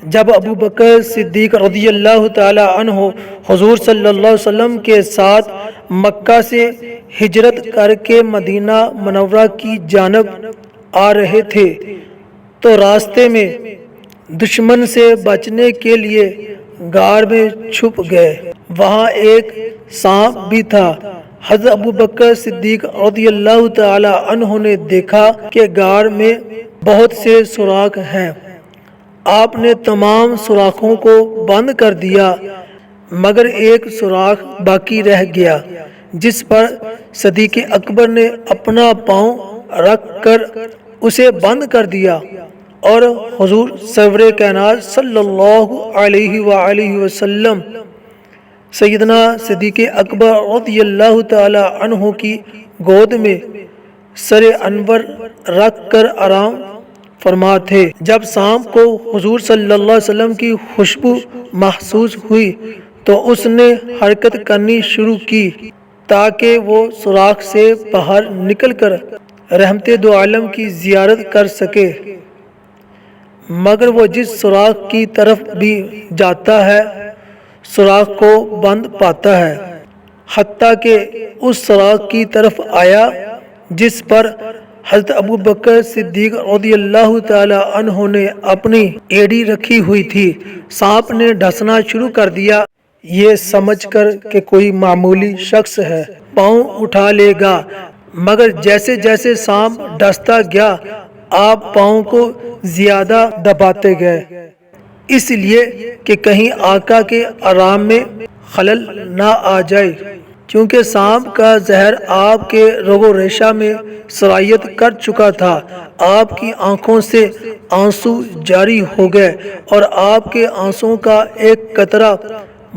جب ابو بکر صدیق رضی اللہ تعالی عنہ حضور صلی اللہ علیہ وسلم کے ساتھ مکہ سے ہجرت کر کے مدینہ منورہ کی جانب آ رہے تھے تو راستے میں دشمن سے بچنے کے لیے غار میں چھپ گئے۔ وہاں ایک سانپ بھی تھا۔ حضرت ابو بکر صدیق رضی اللہ تعالی عنہ نے دیکھا کہ غار میں بہت سے سوراخ ہیں۔ آپ نے تمام سوراخوں کو بند کر دیا مگر ایک سوراخ باقی رہ گیا جس پر صدیق اکبر نے اپنا پاؤں رکھ کر اسے بند کر دیا اور حضور سرور کائنات صلی اللہ علیہ وآلہ وسلم سیدنا صدیق اکبر رضی اللہ تعالی عنہ کی گود میں سر انور رکھ کر آرام فرما تھے۔ جب سانپ کو حضور صلی اللہ علیہ وسلم کی خوشبو محسوس ہوئی تو اس نے حرکت کرنی شروع کی تاکہ وہ سوراخ سے باہر نکل کر رحمت دو عالم کی زیارت کر سکے، مگر وہ جس سوراخ کی طرف بھی جاتا ہے سوراخ کو بند پاتا ہے، حتیٰ کہ اس سوراخ کی طرف آیا جس پر حضرت ابو بکر صدیق رضی اللہ تعالی عنہ نے اپنی ایڑی رکھی ہوئی تھی۔ سانپ نے ڈسنا شروع کر دیا، یہ سمجھ کر کہ کوئی معمولی شخص ہے پاؤں اٹھا لے گا، مگر جیسے جیسے سانپ ڈستا گیا آپ پاؤں کو زیادہ دباتے گئے، اس لیے کہ کہیں آقا کے آرام میں خلل نہ آ جائے، کیونکہ سانپ کا زہر آپ کے رگ و ریشہ میں سرایت کر چکا تھا۔ آپ کی آنکھوں سے آنسو جاری ہو گئے اور آپ کے آنسوؤں کا ایک قطرہ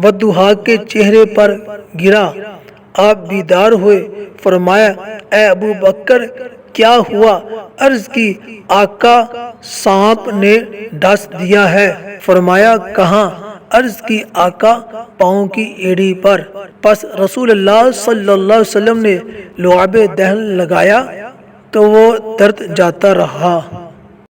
والضحیٰ کے چہرے پر گرا۔ آپ بیدار ہوئے، فرمایا اے ابو بکر کیا ہوا؟ عرض کی آقا سانپ نے ڈس دیا ہے۔ فرمایا کہاں؟ عرض کی آقا پاؤں کی ایڑی پر۔ پس رسول اللہ صلی اللہ علیہ وسلم نے لعاب دہن لگایا تو وہ درد جاتا رہا۔